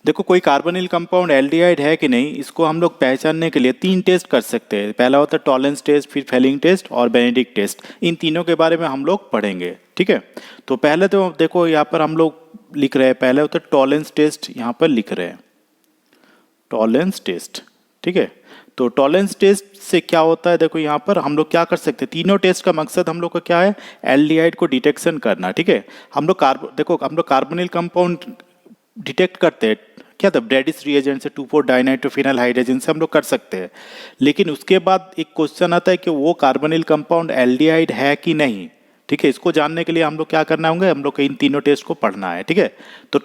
देखो कोई carbonyl compound aldehyde है कि नहीं, इसको हम लोग पहचानने के लिए 3 टेस्ट कर सकते हैं। पहला होता है टॉलेंस टेस्ट, फिर फेलिंग टेस्ट और बेनेडिक्ट टेस्ट। इन तीनों के बारे में हम लोग पढ़ेंगे, ठीक है। तो पहले तो देखो यहाँ पर हम लोग लिख रहे हैं, पहले होता है टॉलेंस टेस्ट, यहाँ पर लिख रहे हैं टॉलेंस टेस्ट, ठीक है। तो टॉलेंस टेस्ट से क्या होता है, देखो यहाँ पर हम लोग क्या कर सकते हैं, तीनों टेस्ट का मकसद हम लोग का क्या है, एल्डिहाइड को डिटेक्शन करना, ठीक है। हम लोग देखो हम लोग कार्बोनिल कंपाउंड डिटेक्ट करते हैं क्या था, ब्रैडिस रिएजेंट से 2,4-डाइनाइट्रोफिनाइल हाइड्रोजन से हम लोग कर सकते हैं। लेकिन उसके बाद एक क्वेश्चन आता है कि वो कार्बोनिल कंपाउंड एल्डिहाइड है कि नहीं, ठीक है। इसको जानने के लिए हम लोग क्या करना होंगे, हम लोग को इन तीनों टेस्ट को पढ़ना है, ठीक है। तो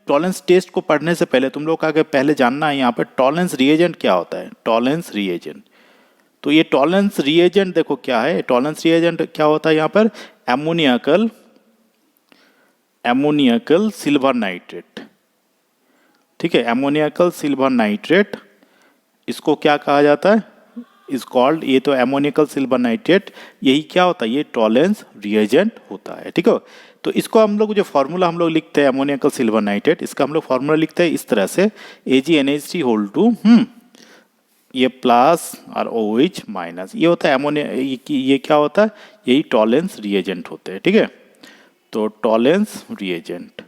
टॉलेंस टेस्ट को पढ़ने से पहले तुम लोग का पहले जानना है यहाँ पर टॉलेंस रिएजेंट क्या होता है। टॉलेंस रिएजेंट, तो ये टॉलेंस रिएजेंट देखो क्या है, टॉलेंस रिएजेंट क्या होता है यहाँ पर, एमोनियकल सिल्वर नाइट्रेट, ठीक है। एमोनियकल सिल्वर नाइट्रेट, इसको क्या कहा जाता है, इज कॉल्ड, ये तो एमोनियकल सिल्वर नाइट्रेट, यही क्या होता है, ये टॉलेंस रिएजेंट होता है, ठीक है। तो इसको हम लोग जो फॉर्मूला हम लोग लिखते हैं एमोनियकल सिल्वर नाइट्रेट, इसका हम लोग फॉर्मूला लिखते हैं इस तरह से, AgNH3 ये प्लस और OH माइनस, ये होता है एमोनिया, ये क्या होता है, यही टॉलेंस रिएजेंट होते हैं, ठीक है। तो टॉलेंस रिएजेंट,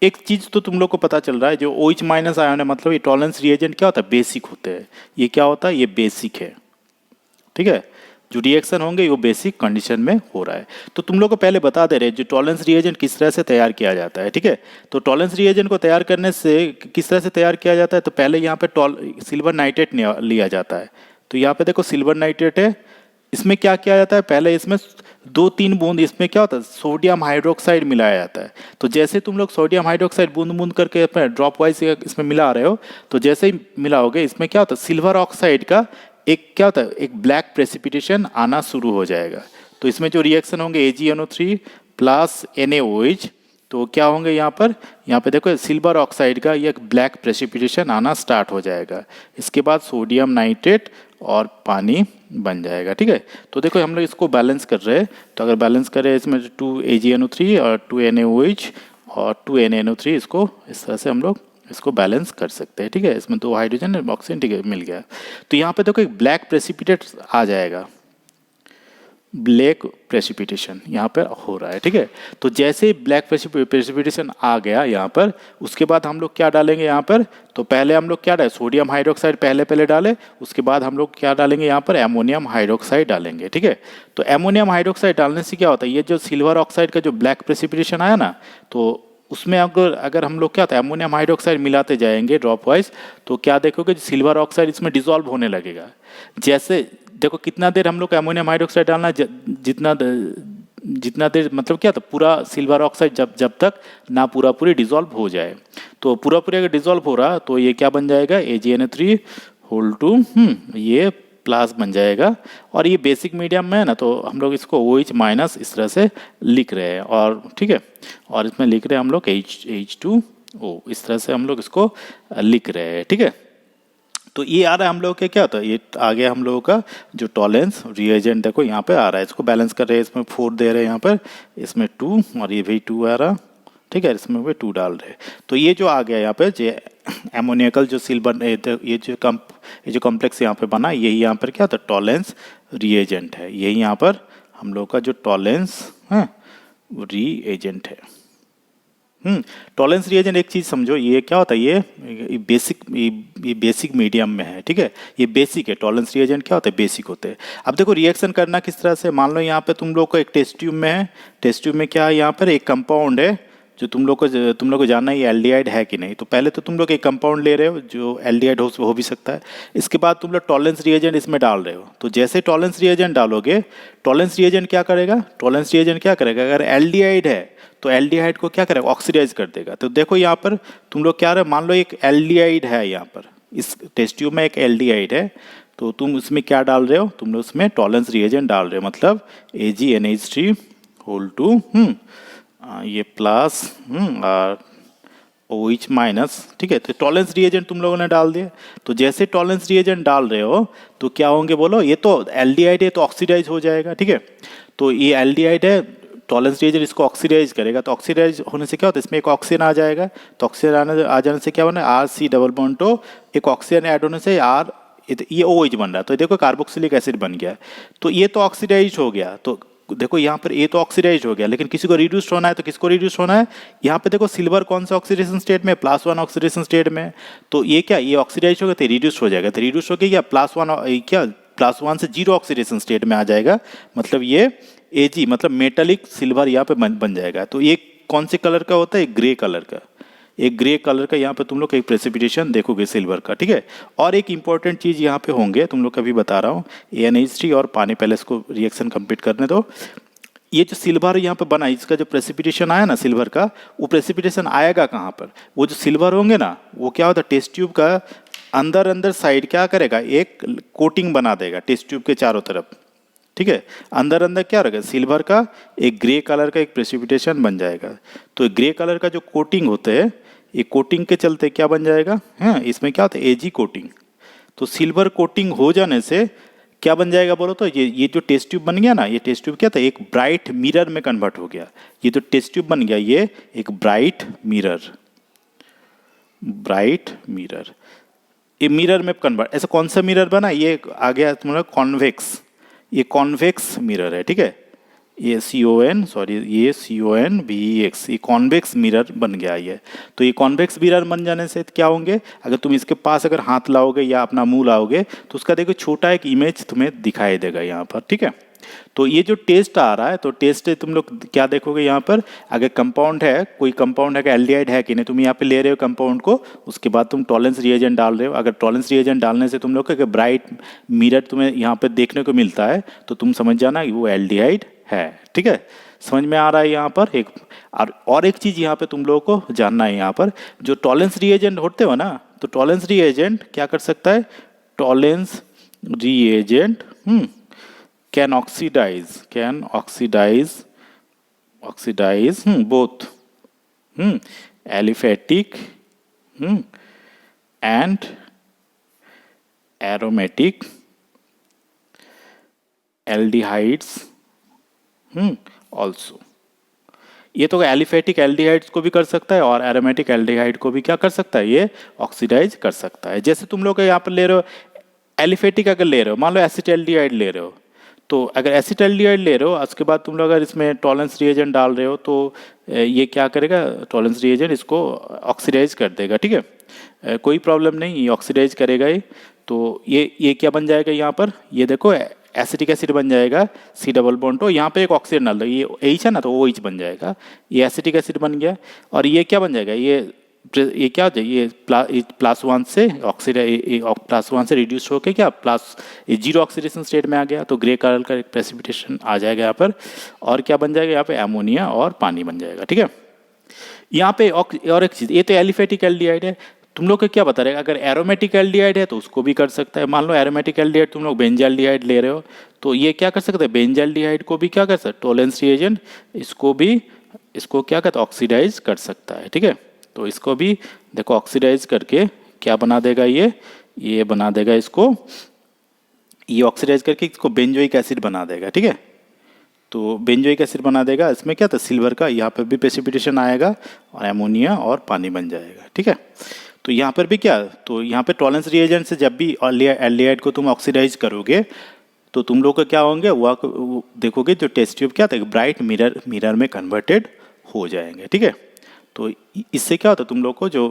एक चीज तो तुम लोग को पता चल रहा है, जो OH माइनस आयन है, मतलब ये टॉलेंस रिएजेंट क्या होता है, बेसिक होते हैं। ये क्या होता है, ये बेसिक है, ठीक है। जो रिएक्शन होंगे वो बेसिक कंडीशन में हो रहा है। तो तुम लोग को पहले बता दे रहे जो टॉलेंस रिएजेंट किस तरह से तैयार किया जाता है, ठीक है। तो टॉलेंस रिएजेंट को तैयार करने से किस तरह से तैयार किया जाता है, तो पहले यहाँ पे सिल्वर नाइट्रेट लिया जाता है। तो यहाँ पे देखो सिल्वर नाइट्रेट है, इसमें क्या किया जाता है, पहले इसमें 2-3 बूंद इसमें क्या होता है, सोडियम हाइड्रोक्साइड मिलाया जाता है। तो जैसे तुम लोग सोडियम हाइड्रोक्साइड बूंद बूंद करके अपने ड्रॉप वाइज इसमें मिला रहे हो, तो जैसे ही मिलाओगे इसमें क्या होता है, सिल्वर ऑक्साइड का एक क्या होता है, एक ब्लैक प्रेसिपिटेशन आना शुरू हो जाएगा। तो इसमें जो रिएक्शन होंगे AgNO3 प्लस NaOH, तो क्या होंगे यहाँ पे देखो सिल्वर ऑक्साइड का ये ब्लैक प्रेसिपिटेशन आना स्टार्ट हो जाएगा। इसके बाद सोडियम नाइट्रेट और पानी बन जाएगा, ठीक है। तो देखो हम लोग इसको बैलेंस कर रहे हैं, तो अगर बैलेंस करें इसमें 2 AgNO3 और 2 NaOH और 2 NaNO3, इसको इस तरह से हम लोग इसको बैलेंस कर सकते हैं, ठीक है। इसमें 2 हाइड्रोजन ऑक्सीजन, ठीक है, मिल गया। तो यहाँ पे देखो एक ब्लैक प्रेसिपिटेट आ जाएगा, ब्लैक प्रेसिपिटेशन यहाँ पर हो रहा है, ठीक है। तो जैसे ही ब्लैक प्रेसिपिटेशन आ गया यहाँ पर, उसके बाद हम लोग क्या डालेंगे यहाँ पर, तो पहले हम लोग क्या डालें, सोडियम हाइड्रोक्साइड पहले डालें, उसके बाद हम लोग क्या डालेंगे यहाँ पर, एमोनियम हाइड्रोक्साइड डालेंगे, ठीक है। तो एमोनियम हाइड्रोक्साइड डालने से क्या होता है, ये जो सिल्वर ऑक्साइड का जो ब्लैक प्रेसिपिटेशन आया ना, तो उसमें अगर हम लोग क्या होता है, एमोनियम हाइड्रोक्साइड मिलाते जाएंगे ड्रॉप वाइज, तो क्या देखोगे सिल्वर ऑक्साइड इसमें डिसॉल्व होने लगेगा। जैसे देखो कितना देर हम लोग एमोनियम हाइड्रोक्साइड डालना, जितना देर मतलब क्या था, पूरा सिल्वर ऑक्साइड जब तक ना पूरी डिसॉल्व हो जाए। तो पूरा अगर डिसॉल्व हो रहा तो ये क्या बन जाएगा, AgNO3 ये प्लस बन जाएगा। और ये बेसिक मीडियम में है ना, तो हम लोग इसको OH माइनस इस तरह से लिख रहे हैं, और ठीक है, और इसमें लिख रहे हैं हम लोग H2O, इस तरह से हम लोग इसको लिख रहे हैं, ठीक है। तो ये आ रहा है हम लोग के क्या होता है, ये आ गया हम लोगों का जो टॉलेंस रिएजेंट, देखो यहाँ पे आ रहा है, इसको बैलेंस कर रहे हैं, इसमें 4 दे रहे हैं यहाँ पर, इसमें 2 और ये भी 2 आ रहा, ठीक है, इसमें भी 2 डाल रहे हैं। तो ये जो आ गया यहाँ पे जो एमोनियकल जो सिल्वर, ये जो कॉम्प्लेक्स यहाँ पे बना, यही यहाँ पर क्या होता है, टॉलेंस रिएजेंट है। यही यहाँ पर हम लोग का जो टॉलेंस है रिएजेंट है। टॉलेंस रिएजेंट, एक चीज समझो, ये क्या होता है, ये बेसिक मीडियम में है, ठीक है। ये बेसिक है, टॉलेंस रिएजेंट क्या होता है, बेसिक होते हैं। अब देखो रिएक्शन करना किस तरह से, मान लो यहाँ पे तुम लोग को एक टेस्ट ट्यूब में है, टेस्ट ट्यूब में क्या है, यहाँ पर एक कंपाउंड है जो तुम लोग को जानना है ये एल्डिहाइड है कि नहीं। तो पहले तो तुम लोग एक कंपाउंड ले रहे हो जो एल्डिहाइड हो भी सकता है, इसके बाद तुम लोग टॉलेंस रिएजेंट इसमें डाल रहे हो। तो जैसे टॉलेंस रिएजेंट डालोगे, टॉलेंस रिएजेंट क्या करेगा, अगर एल्डिहाइड है तो एल्डिहाइड को क्या करेगा, ऑक्सीडाइज कर देगा। तो देखो यहाँ पर तुम लोग क्या रहे, मान लो एक एल्डिहाइड है, यहाँ पर इस टेस्ट ट्यूब में एक एल्डिहाइड है, तो तुम इसमें क्या डाल रहे हो, तुम लोग उसमें टॉलेंस रिएजेंट डाल रहे हो, मतलब AgNH3 ये प्लस और OH माइनस, ठीक है। तो टॉलेंस रिएजेंट तुम लोगों ने डाल दिया। तो जैसे टॉलेंस रिएजेंट डाल रहे हो तो क्या होंगे बोलो, ये तो एल्डिहाइड है तो ऑक्सीडाइज हो जाएगा, ठीक है। तो ये एल्डिहाइड है, टॉलेंस रिएजेंट इसको ऑक्सीडाइज करेगा, तो ऑक्सीडाइज होने से क्या होता है, इसमें एक ऑक्सीजन आ जाएगा, तो ऑक्सीजन आ जाने से क्या बना, आर सी डबल बॉन्ड, तो एक ऑक्सीजन ऐड होने से आर, ये OH बन रहा है, तो देखो कार्बोक्सिलिक एसिड बन गया, तो ये तो ऑक्सीडाइज हो गया। तो देखो यहाँ पर ये तो ऑक्सीडाइज हो गया, लेकिन किसी को रिड्यूस होना है, तो किसको रिड्यूस होना है, यहाँ पे देखो सिल्वर कौन सा ऑक्सीडेशन स्टेट में, +1 ऑक्सीडेशन स्टेट में, तो ये क्या, ये ऑक्सीडाइज होगा तो रिड्यूस हो जाएगा, तो रिड्यूस हो गया +1, क्या +1 से 0 ऑक्सीडेशन स्टेट में आ जाएगा, मतलब ये Ag मतलब मेटालिक सिल्वर यहाँ पे बन जाएगा। तो ये कौन से कलर का होता है, ग्रे कलर का, एक ग्रे कलर का यहाँ पे तुम लोग एक प्रेसिपिटेशन देखोगे सिल्वर का, ठीक है। और एक इंपॉर्टेंट चीज़ यहाँ पे होंगे, तुम लोग कभी बता रहा हूँ, AnH3 और पानी, पहले इसको रिएक्शन कंप्लीट करने दो। ये जो सिल्वर यहाँ पे बना, इसका जो प्रेसिपिटेशन आया ना सिल्वर का, वो प्रेसिपिटेशन आएगा कहाँ पर, वो जो सिल्वर होंगे ना, वो क्या होता है, टेस्ट ट्यूब का अंदर साइड क्या करेगा, एक कोटिंग बना देगा टेस्ट ट्यूब के चारों तरफ, ठीक है। अंदर क्या रहेगा, सिल्वर का एक ग्रे कलर का एक प्रेसिपिटेशन बन जाएगा। तो ग्रे कलर का जो कोटिंग होते हैं, ये कोटिंग के चलते क्या बन जाएगा, हाँ, इसमें क्या होता है, Ag कोटिंग। तो सिल्वर कोटिंग हो जाने से क्या बन जाएगा बोलो तो, ये जो टेस्ट ट्यूब बन गया ना, ये टेस्ट ट्यूब क्या था, एक ब्राइट मिरर में कन्वर्ट हो गया। ये जो टेस्ट ट्यूब बन गया, ये एक ब्राइट मिरर, ये मिरर में कन्वर्ट, ऐसा कौन सा मिरर बना, ये आ गया तुम्हारा कॉन्वेक्स, ये कॉन्वेक्स मिरर है, ठीक है, ये CONVEX, ये कॉन्वेक्स मिरर बन गया ये। तो ये कॉन्वेक्स मिरर बन जाने से क्या होंगे, अगर तुम इसके पास अगर हाथ लाओगे या अपना मुंह लाओगे, तो उसका देखो छोटा एक इमेज तुम्हें दिखाई देगा यहाँ पर, ठीक है। तो ये जो टेस्ट आ रहा है, तो टेस्ट तुम लोग क्या देखोगे यहाँ पर, अगर कंपाउंड है, कोई कंपाउंड है, एल्डिहाइड है कि नहीं, तुम यहाँ पे ले रहे हो कंपाउंड को, उसके बाद तुम टॉलेंस रिएजेंट डाल रहे हो। अगर टॉलेंस रिएजेंट डालने से तुम लोग का ब्राइट मिरर तुम्हें यहाँ पे देखने को मिलता है, तो तुम समझ जाना वो एल्डिहाइड है, ठीक है। समझ में आ रहा है यहाँ पर एक, और एक चीज़ यहाँ पे तुम लोगों को जानना है, यहाँ पर जो टॉलेंस रिएजेंट होते हो ना, तो टॉलेंस रिएजेंट क्या कर सकता है, Tollens reagent can oxidize both aliphatic and aromatic aldehydes also। ये तो एलिफेटिक एल्डिहाइड्स को भी कर सकता है और एरोमेटिक एल्डिहाइड को भी क्या कर सकता है, ये ऑक्सीडाइज कर सकता है। जैसे तुम लोग यहाँ पर ले रहे हो एलिफेटिक, अगर ले रहे हो, मान लो एसिटाल्डिहाइड ले रहे हो, तो अगर एसिटाल्डिहाइड ले रहे हो, उसके बाद तुम लोग अगर इसमें टॉलेंस रिएजेंट डाल रहे हो, तो ये क्या करेगा, टॉलेंस रिएजेंट इसको ऑक्सीडाइज कर देगा, ठीक है, कोई प्रॉब्लम नहीं, ये ऑक्सीडाइज करेगा ही। तो ये क्या बन जाएगा यहाँ पर, ये देखो एसिटिक एसिड बन जाएगा, C डबल बॉन्ड, तो यहाँ पे एक ऑक्सीजन डाल दो, ये H है ना, तो OH बन जाएगा, ये एसिटिक एसिड बन गया। और ये क्या बन जाएगा, ये क्या हो जाएगा, ये +1 से +1 से रिड्यूस होकर क्या +0 ऑक्सीडेशन स्टेट में आ गया, तो ग्रे कलर का एक प्रेसिपिटेशन आ जाएगा यहाँ पर। और क्या बन जाएगा, यहाँ पे अमोनिया और पानी बन जाएगा, ठीक है। यहाँ पे और एक चीज़, ये तो एलिफेटिक एल्डिहाइड है, तुम लोग को क्या बता रहे, अगर एरोमेटिक एल्डिहाइड है तो उसको भी कर सकता है। मान लो एरोमेटिक एल्डिहाइड तुम लोग बेंजाल्डिहाइड ले रहे हो, तो ये क्या कर सकते हैं, बेंजाल्डिहाइड को भी क्या कर सकते हैं, टॉलेंस रिएजेंट इसको क्या कहते हैं, ऑक्सीडाइज कर सकता है, ठीक है। तो इसको भी देखो ऑक्सीडाइज करके क्या बना देगा, ये बना देगा इसको, ये ऑक्सीडाइज करके इसको बेंजोइक एसिड बना देगा, ठीक है। तो बेंजोइक एसिड बना देगा, इसमें क्या था, सिल्वर का यहाँ पर भी प्रेसिपिटेशन आएगा और एमोनिया और पानी बन जाएगा, ठीक है। तो यहाँ पर भी क्या, तो यहाँ पे टॉलेंस रिएजेंट से जब भी एल्डिहाइड को तुम ऑक्सीडाइज करोगे, तो तुम लोग का क्या होंगे, वो देखोगे जो टेस्ट ट्यूब क्या था, ब्राइट मिरर में कन्वर्टेड हो जाएंगे, ठीक है। तो इससे क्या होता है, तुम लोग को जो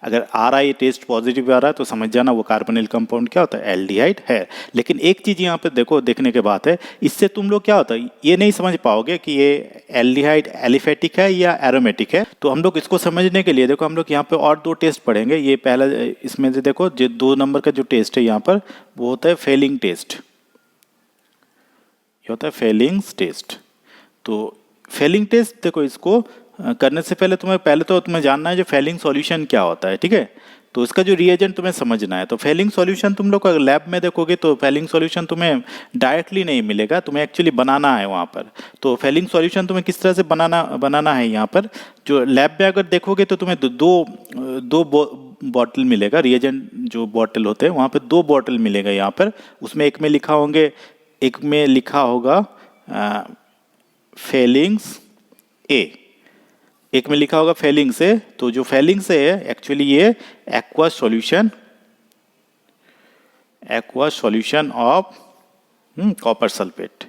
अगर आ रहा है टेस्ट पॉजिटिव आ रहा है, तो समझ जाना वो कार्बोनिल कंपाउंड क्या होता है, एल्डिहाइड है। लेकिन एक चीज़ यहाँ पे देखो, देखने के बात है, इससे तुम लोग क्या होता है, ये नहीं समझ पाओगे कि ये एल्डिहाइड एलिफेटिक है या एरोमेटिक है। तो हम लोग इसको समझने के लिए देखो, हम लोग यहाँ पे और 2 टेस्ट पढ़ेंगे। ये पहला, इसमें से देखो जो 2 नंबर का जो टेस्ट है यहाँ पर, वो होता है फेलिंग टेस्ट, ये होता है फेलिंग्स टेस्ट। तो फेलिंग टेस्ट देखो, इसको करने से पहले तुम्हें जानना है जो फेलिंग सॉल्यूशन क्या होता है, ठीक है। तो इसका जो रिएजेंट तुम्हें समझना है। तो फेलिंग सॉल्यूशन तुम लोग अगर लैब में देखोगे, तो फेलिंग सॉल्यूशन तुम्हें डायरेक्टली नहीं मिलेगा, तुम्हें एक्चुअली बनाना है वहाँ पर। तो फेलिंग सॉल्यूशन तुम्हें किस तरह से बनाना है, यहाँ पर जो लैब में अगर देखोगे, तो तुम्हें दो बॉटल मिलेगा, रिएजेंट जो बॉटल होते हैं वहाँ पर 2 बॉटल मिलेगा यहाँ पर। उसमें एक में लिखा होगा फेलिंग्स ए, एक में लिखा होगा फेलिंग्स ए, तो जो फेलिंग्स ए है एक्चुअली ये aqueous solution of copper sulphate.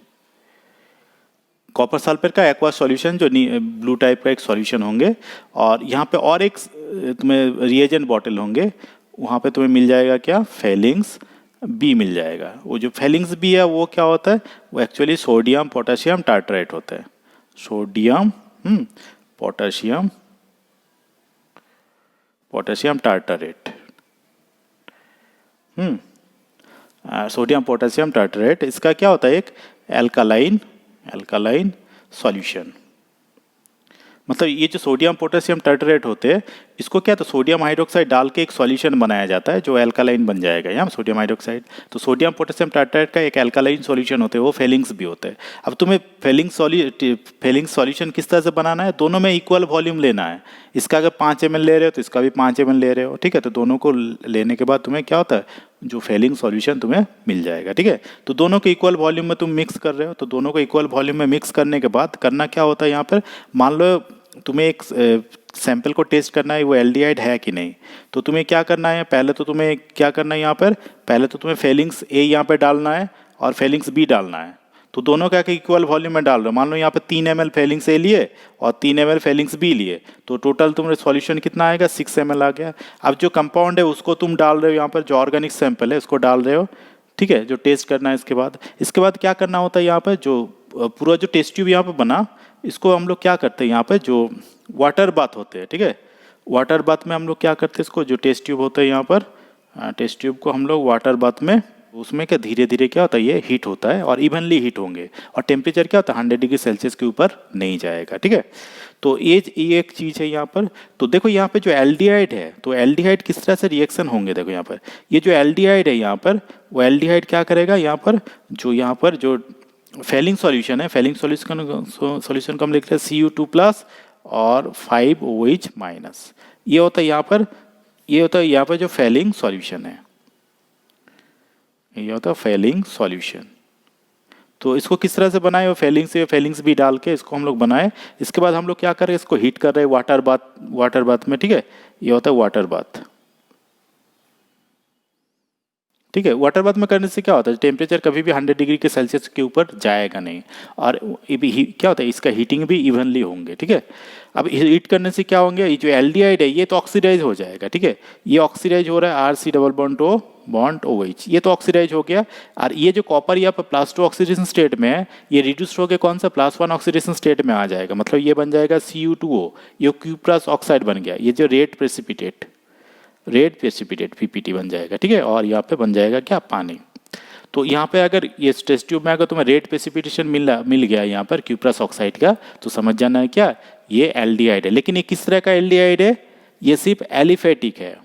Copper sulphate का एक्वा सॉल्यूशन जो ब्लू टाइप का एक सॉल्यूशन होंगे, और यहाँ पे और एक तुम्हें रिएजेंट बॉटल होंगे, वहाँ पे तुम्हें मिल जाएगा क्या, फेलिंग्स बी मिल जाएगा। वो जो फेलिंग्स बी है वो क्या होता है, वो एक्चुअली सोडियम पोटेशियम टार्टरेट होता है। Sodium potassium tartrate, sodium potassium tartrate, इसका क्या होता है, एक एल्कालाइन सॉल्यूशन। मतलब ये जो सोडियम पोटेशियम टार्टरेट होते हैं, इसको क्या, तो सोडियम हाइड्रोक्साइड डाल के एक सॉल्यूशन बनाया जाता है जो एल्कालाइन बन जाएगा, यहाँ सोडियम हाइड्रोक्साइड। तो सोडियम पोटेशियम टार्टरेट का एक एल्कालाइन सॉल्यूशन होते हैं, वो फेलिंग्स भी होते हैं। अब तुम्हें फेलिंग्स सॉल्यूशन किस तरह से बनाना है, दोनों में इक्वल वॉल्यूम लेना है। इसका अगर 5 ml ले रहे हो तो इसका भी 5 ml ले रहे हो, ठीक है। तो दोनों को लेने के बाद तुम्हें क्या होता है, जो फेलिंग सॉल्यूशन तुम्हें मिल जाएगा, ठीक है। तो दोनों को इक्वल वॉल्यूम में तुम मिक्स कर रहे हो, तो दोनों को इक्वल वॉल्यूम में मिक्स करने के बाद करना क्या होता है, यहाँ पर मान लो तुम्हें एक सैंपल को टेस्ट करना है वो एल्डिहाइड है कि नहीं। तो तुम्हें क्या करना है, पहले तो तुम्हें क्या करना है, यहाँ पर पहले तो तुम्हें फेलिंग्स ए यहाँ पे डालना है और फेलिंग्स बी डालना है। तो दोनों क्या इक्वल वॉल्यूम में डाल रहे हो। मान लो यहाँ पे 3 ml फेलिंग्स ए लिए और 3 ml फेलिंग्स बी लिए, तो टोटल तुम्हारे सॉल्यूशन कितना आएगा, 6 ml आ गया। अब जो कंपाउंड है उसको तुम डाल रहे हो, यहाँ पर जो ऑर्गेनिक सैंपल है उसको डाल रहे हो, ठीक है, जो टेस्ट करना है। इसके बाद क्या करना होता है, यहाँ पर जो पूरा जो टेस्ट ट्यूब यहाँ पर बना, इसको हम लोग क्या करते हैं, यहाँ पे जो वाटर बाथ होते हैं, ठीक है, वाटर बाथ में हम लोग क्या करते हैं, इसको जो टेस्ट ट्यूब होता है यहाँ पर, टेस्ट ट्यूब को हम लोग वाटर बाथ में, उसमें क्या धीरे धीरे क्या होता है, ये हीट होता है और इवनली हीट होंगे, और टेम्परेचर क्या होता है 100 डिग्री सेल्सियस के ऊपर नहीं जाएगा, ठीक है। तो ये एक चीज़ है यहाँ पर। तो देखो यहाँ पे जो एल्डिहाइड है, तो एल्डिहाइड किस तरह से रिएक्शन होंगे, देखो यहाँ पर ये जो एल्डिहाइड है यहाँ पर, वो एल्डिहाइड क्या करेगा, यहाँ पर जो फेलिंग सॉल्यूशन है, फेलिंग सॉल्यूशन को हम लिख रहे हैं Cu2+ और 5OH-। ये होता है यहाँ पर जो फेलिंग सॉल्यूशन है, ये होता है फेलिंग सॉल्यूशन। तो इसको किस तरह से बनाए, वो फेलिंग्स भी डाल के इसको हम लोग बनाए। इसके बाद हम लोग क्या कर रहे हैं, इसको हीट कर रहे हैं वाटर बाथ में, ठीक है। ये होता है वाटर बाथ, ठीक है। वाटर बाथ में करने से क्या होता है, टेम्परेचर कभी भी 100 डिग्री के सेल्सियस के ऊपर जाएगा नहीं, और ये भी क्या होता है, इसका हीटिंग भी इवनली होंगे, ठीक है। अब हीट करने से क्या होंगे, ये जो एल्डिहाइड है ये तो ऑक्सीडाइज हो जाएगा, ठीक है। ये ऑक्सीडाइज हो रहा है RC डबल बॉन्ड OH, ये तो ऑक्सीडाइज हो गया। और ये जो कॉपर यहाँ पर +2 ऑक्सीडेशन स्टेट में है, ये रिड्यूस होकर कौन सा +1 ऑक्सीडेशन स्टेट में आ जाएगा, मतलब ये बन जाएगा Cu2O, ये Q+ ऑक्साइड बन गया, ये जो रेड प्रेसिपिटेट PPT बन जाएगा, ठीक है। और यहाँ पे बन जाएगा क्या, पानी। तो यहाँ पे अगर ये टेस्ट ट्यूब में अगर तुम्हें रेड प्रेसिपिटेशन मिल गया यहाँ पर Q+ ऑक्साइड का, तो समझ जाना है क्या, ये एल्डिहाइड है। लेकिन ये किस तरह का एल्डिहाइड है, ये सिर्फ एलिफेटिक है,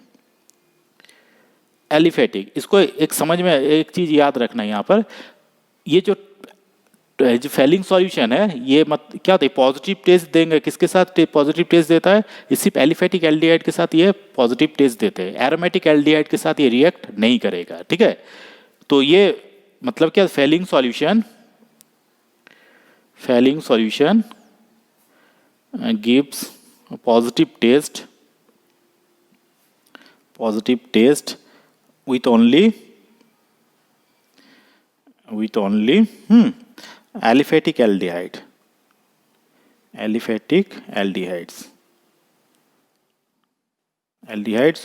एलिफेटिक। इसको एक समझ में एक चीज याद रखना है यहाँ पर, ये जो फेलिंग सॉल्यूशन है ये क्या होता है, पॉजिटिव टेस्ट देंगे, किसके साथ पॉजिटिव टेस्ट देता है, ये सिर्फ एलिफेटिक एल्डिहाइड के साथ ये पॉजिटिव टेस्ट देते हैं, एरोमेटिक एल्डिहाइड के साथ ये रिएक्ट नहीं करेगा, ठीक है। तो ये मतलब क्या, Fehling solution gives positive test with only aliphatic aldehydes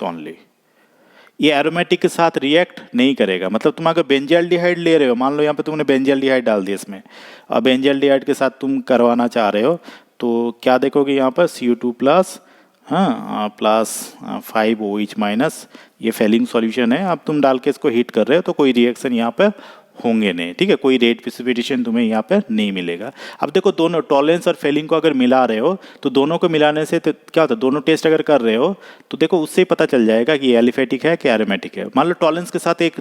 only। ये एरोमेटिक के साथ रिएक्ट नहीं करेगा। मतलब तुम अगर बेंजल्डिहाइड ले रहे हो, मान लो यहाँ पे तुमने बेंजल्डिहाइड डाल दिया इसमें, और बेंजल्डिहाइड के साथ तुम करवाना चाह रहे हो, तो क्या देखोगे यहाँ पर Cu2+ प्लस 5OH-, ये फेलिंग सॉल्यूशन है। अब तुम डाल के इसको हीट कर रहे हो तो कोई रिएक्शन यहाँ पे होंगे नहीं, ठीक है, कोई रेड प्रेसिपिटेशन तुम्हें यहाँ पे नहीं मिलेगा। अब देखो दोनों टॉलरेंस और फेलिंग को अगर मिला रहे हो, तो दोनों को मिलाने से तो क्या होता है, दोनों टेस्ट अगर कर रहे हो तो देखो उससे ही पता चल जाएगा कि ये एलिफेटिक है कि एरोमेटिक है। मान लो टॉलरेंस के साथ एक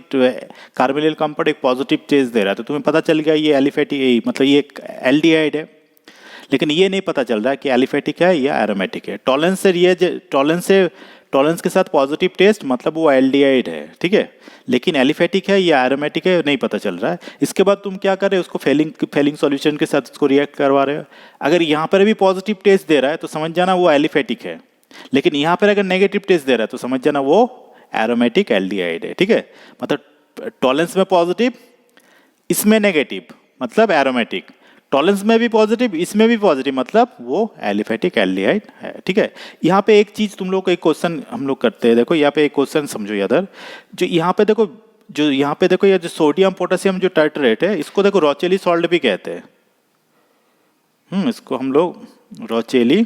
कार्बोनिल कंपाउंड एक पॉजिटिव टेस्ट दे रहा है, तो तुम्हें पता चल गया ये एलिफेटिक, मतलब ये एक एल्डिहाइड है। लेकिन ये नहीं पता चल रहा है कि एलिफेटिक है या एरोमेटिक है। टॉलरेंस टॉलरेंस के साथ पॉजिटिव टेस्ट मतलब वो एल्डिहाइड है, ठीक है। लेकिन एलिफेटिक है या एरोमेटिक है नहीं पता चल रहा है। इसके बाद तुम क्या कर रहे हो, उसको फेलिंग सॉल्यूशन के साथ उसको रिएक्ट करवा रहे हो। अगर यहाँ पर भी पॉजिटिव टेस्ट दे रहा है तो समझ जाना वो एलिफेटिक है, लेकिन यहाँ पर अगर नेगेटिव टेस्ट दे रहा है तो समझ जाना वो एरोमेटिक एल्डिहाइड है, ठीक है। मतलब टॉलरेंस में पॉजिटिव, इसमें नेगेटिव मतलब एरोमेटिक, टॉलरेंस में भी पॉजिटिव इसमें भी पॉजिटिव मतलब वो एलिफेटिक एल्डिहाइड है, ठीक है। यहाँ पे एक चीज तुम लोग को एक क्वेश्चन हम लोग करते हैं, देखो यहाँ पे एक क्वेश्चन समझो यादर, जो यहाँ पे देखो ये जो सोडियम पोटेशियम जो टाइट्रेट है इसको देखो रोचेली सॉल्ट भी कहते हैं। इसको हम लोग रोचेली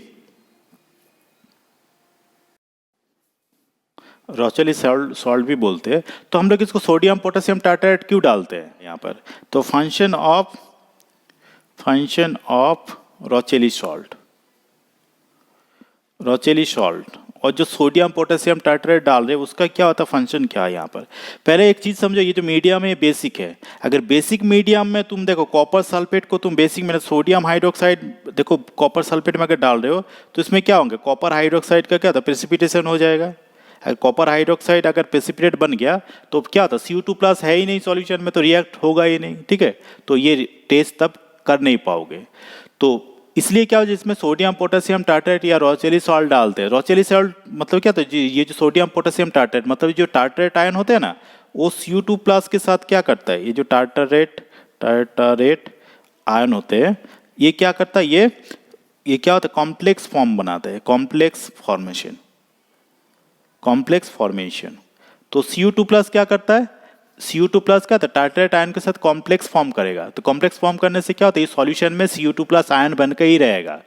सॉल्ट भी बोलते हैं। तो हम लोग इसको सोडियम पोटेशियम टाइट्रेट क्यों डालते हैं यहाँ पर, तो फंक्शन ऑफ रोचेली सॉल्ट और जो सोडियम पोटेशियम टाइट्रेट डाल रहे हैं उसका क्या होता है, फंक्शन क्या है यहाँ पर। पहले एक चीज समझो, ये जो मीडियम है बेसिक है। अगर बेसिक मीडियम में तुम देखो कॉपर सल्फेट को तुम बेसिक में सोडियम हाइड्रोक्साइड देखो कॉपर सल्फेट में अगर डाल रहे हो तो इसमें क्या होंगे, कॉपर हाइड्रोक्साइड का क्या होता है प्रेसिपिटेशन हो जाएगा। अगर कॉपर हाइड्रोक्साइड अगर प्रेसिपिटेट बन गया तो क्या होता है, CO2+ है ही नहीं सॉल्यूशन में तो रिएक्ट होगा ही नहीं, ठीक है। तो ये टेस्ट तब कर नहीं पाओगे। तो इसलिए क्या हो, जिसमें सोडियम पोटेशियम टार्ट्रेट या रोचेली सॉल्ट डालते हैं। रोचेली सॉल्ट मतलब क्या होता है, ये जो सोडियम पोटेशियम टार्ट्रेट मतलब जो टार्ट्रेट आयन होते हैं ना, वो CO2+ के साथ क्या करता है, ये जो टार्टरेट आयन होते हैं ये क्या करता है, ये क्या होता है कॉम्प्लेक्स फॉर्म बनाते हैं, कॉम्प्लेक्स फॉर्मेशन। तो CO2+ क्या करता है, CO2+ क्या था टार्टरेट आयन के साथ कॉम्प्लेक्स फॉर्म करेगा। तो कॉम्प्लेक्स फॉर्म करने से क्या होता है, ये सॉल्यूशन में CO2+ आयन बन के ही रहेगा,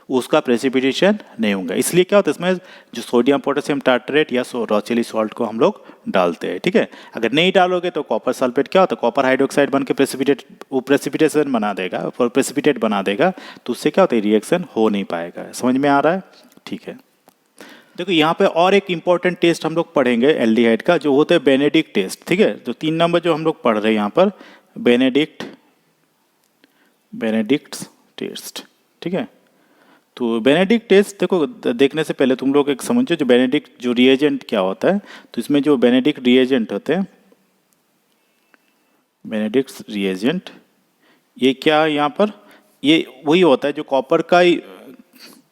उसका प्रेसिपिटेशन नहीं होगा। इसलिए क्या होता है इसमें जो सोडियम पोटेशियम टार्टरेट या रोचेली सॉल्ट को हम लोग डालते हैं, ठीक है। अगर नहीं डालोगे तो कॉपर सल्फेट क्या होता है, कॉपर हाइड्रोक्साइड बन के प्रेसिपिटेशन बना देगा और प्रेसिपिटेट बना देगा, तो उससे क्या होता है रिएक्शन हो नहीं पाएगा। समझ में आ रहा है, ठीक है। देखो यहाँ पे और एक इम्पॉर्टेंट टेस्ट हम लोग पढ़ेंगे एल्डिहाइड का, जो होता है बेनेडिक्ट टेस्ट, ठीक है। तो 3 नंबर जो हम लोग पढ़ रहे हैं यहाँ पर बेनेडिक्ट टेस्ट, ठीक है। तो बेनेडिक्ट टेस्ट देखो देखने से पहले तुम लोग एक समझो जो बेनेडिक्ट जो रिएजेंट क्या होता है। तो इसमें जो बेनेडिक्ट रिएजेंट होते हैं, बेनेडिक्ट रिएजेंट ये क्या है यहाँ पर, ये वही होता है जो कॉपर का ही,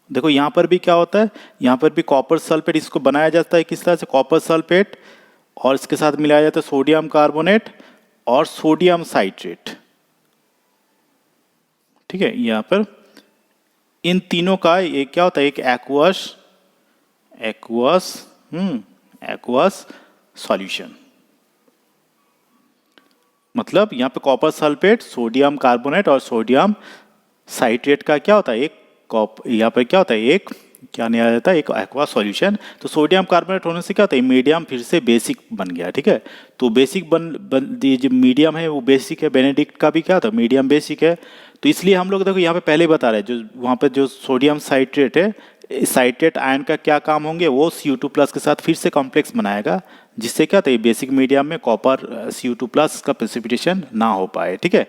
देखो यहाँ पर भी क्या होता है, यहाँ पर भी कॉपर सल्फेट इसको बनाया जाता है किस तरह से, कॉपर सल्फेट और इसके साथ मिलाया जाता है सोडियम कार्बोनेट और सोडियम साइट्रेट, ठीक है। यहाँ पर इन तीनों का एक क्या होता है, एक एक्वस सॉल्यूशन। मतलब यहाँ पे कॉपर सल्फेट, सोडियम कार्बोनेट और सोडियम साइट्रेट का क्या होता है, एक यहाँ पर क्या होता है, एक क्या नहीं आ जाता है, एक एक्वा सॉल्यूशन। तो सोडियम कार्बोनेट होने से क्या होता है, मीडियम फिर से बेसिक बन गया, ठीक है। तो बेसिक जो मीडियम है वो बेसिक है, बेनेडिक्ट का भी क्या होता है मीडियम बेसिक है। तो इसलिए हम लोग देखो यहाँ पे पहले बता रहे हैं जो वहाँ पे जो सोडियम साइट्रेट है, साइट्रेट आयन का क्या काम होंगे, वो CO2+ के साथ फिर से कॉम्प्लेक्स बनाएगा, जिससे क्या होता है बेसिक मीडियम में कॉपर CO2+ का प्रेसिपिटेशन ना हो पाए, ठीक है।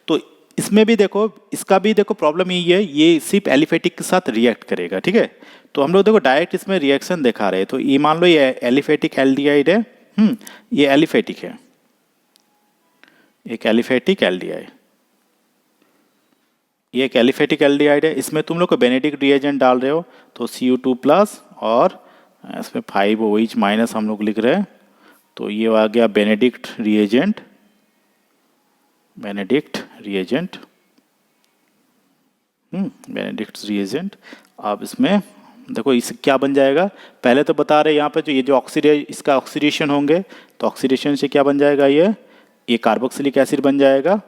तो इसमें भी देखो, इसका भी देखो प्रॉब्लम यही है, ये सिर्फ एलिफेटिक के साथ रिएक्ट करेगा, ठीक है। तो हम लोग देखो डायरेक्ट इसमें रिएक्शन दिखा रहे हैं। तो ये मान लो ये एलिफेटिक एल्डिहाइड है, ये एलिफेटिक है, एक एलिफेटिक एल्डिहाइड, ये एक एलिफेटिक एल्डिहाइड है। इसमें तुम लोग को बेनेडिक्ट रिएजेंट डाल रहे हो तो CO2+ और इसमें 5 OH- हम लोग लिख रहे हैं। तो ये आ गया बेनेडिक्ट रिएजेंट, बेनेडिक्ट रिएजेंट। अब इसमें देखो इस क्या बन जाएगा, पहले तो बता रहे यहाँ पे जो ये जो इसका ऑक्सीडेशन होंगे, तो ऑक्सीडेशन से क्या बन जाएगा, ये कार्बोक्सिलिक एसिड बन जाएगा।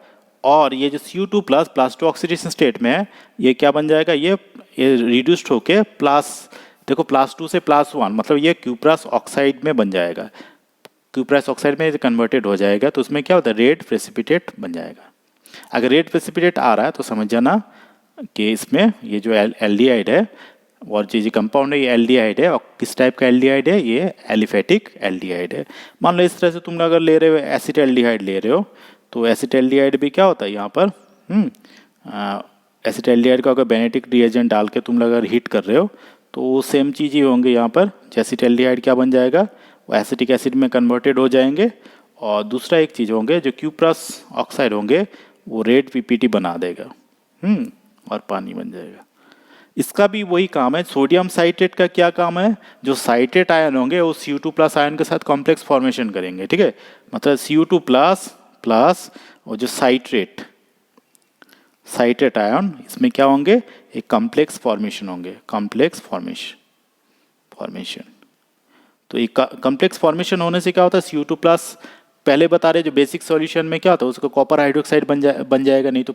और ये जो CO2+ +2 ऑक्सीडेशन स्टेट में है, ये क्या बन जाएगा, ये रिड्यूस्ड होके देखो +2 से +1 मतलब ये क्यूप्रस ऑक्साइड में बन जाएगा, क्यूप्रस ऑक्साइड में कन्वर्टेड हो जाएगा। तो उसमें क्या होता है, रेड प्रेसिपिटेट बन जाएगा। अगर रेड प्रेसिपिटेट आ रहा है तो समझ जाना कि इसमें ये जो एल्डिहाइड है और जो कंपाउंड है ये एल्डिहाइड है। और किस टाइप का एल्डिहाइड है, ये एलिफेटिक एल्डिहाइड है। मान लो इस तरह से तुम अगर ले रहे हो एसिटाल्डिहाइड ले रहे हो, तो एसिटाल्डिहाइड भी क्या होता है यहाँ पर, एसिटाल्डिहाइड का अगर बेनेडिक्ट रिएजेंट डाल के तुम अगर हीट कर रहे हो तो सेम चीज़ ही होंगे यहाँ पर, एसिटाल्डिहाइड क्या बन जाएगा, वो एसिटिक एसिड में कन्वर्टेड हो जाएंगे। और दूसरा एक चीज़ होंगे जो क्यूप्रस ऑक्साइड होंगे वो रेड पीपीटी बना देगा, और पानी बन जाएगा। इसका भी वही काम है। सोडियम साइट्रेट का क्या काम है, जो साइट्रेट आयन होंगे वो Cu2 प्लस आयन के साथ कॉम्प्लेक्स फॉर्मेशन करेंगे, ठीक है। मतलब Cu2 प्लस प्लस और जो साइट्रेट आयन, इसमें क्या होंगे, एक कॉम्प्लेक्स फॉर्मेशन होंगे, कॉम्प्लेक्स फॉर्मेशन। तो एक कॉम्प्लेक्स फॉर्मेशन होने से क्या होता है, Cu2 प्लस पहले बता रहे जो बेसिक सॉल्यूशन में क्या होता है, उसका कॉपर हाइड्रोक्साइड बन जाएगा, नहीं तो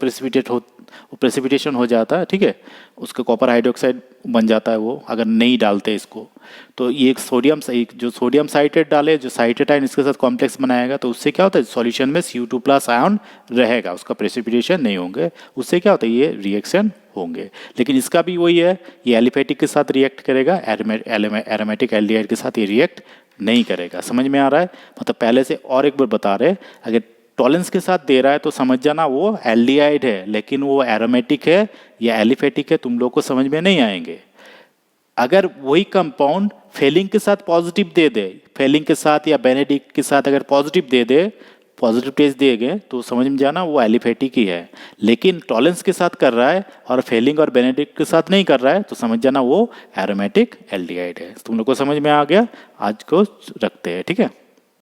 प्रेसिपिटेशन हो जाता है, ठीक है। उसका कॉपर हाइड्रोक्साइड बन जाता है वो, अगर नहीं डालते इसको। तो ये एक जो सोडियम साइट्रेट डाले, जो साइट्रेट आयन इसके साथ कॉम्प्लेक्स बनाएगा, तो उससे क्या होता है, सॉल्यूशन में Cu2 प्लस आयन रहेगा, उसका प्रेसिपिटेशन नहीं होंगे, उससे क्या होता है, ये रिएक्शन होंगे। लेकिन इसका भी वही है, ये एलिफेटिक के साथ रिएक्ट करेगा, एरोमेटिक एल्डिहाइड के साथ ये रिएक्ट नहीं करेगा। समझ में आ रहा है, मतलब पहले से और एक बार बता रहे, अगर टॉलेंस के साथ दे रहा है तो समझ जाना वो एल्डिहाइड है, लेकिन वो एरोमेटिक है या एलिफेटिक है तुम लोग को समझ में नहीं आएंगे। अगर वही कंपाउंड फेलिंग के साथ पॉजिटिव दे दे, फेलिंग के साथ या बेनेडिक्ट के साथ अगर पॉजिटिव दे दे, पॉजिटिव टेस्ट दिए तो समझ में जाना वो एलिफेटिक ही है। लेकिन टॉलेंस के साथ कर रहा है और फेलिंग और बेनेडिक्ट के साथ नहीं कर रहा है, तो समझ जाना वो एरोमेटिक एल्डिहाइड है। तुम लोग को समझ में आ गया, आज को रखते हैं, ठीक है।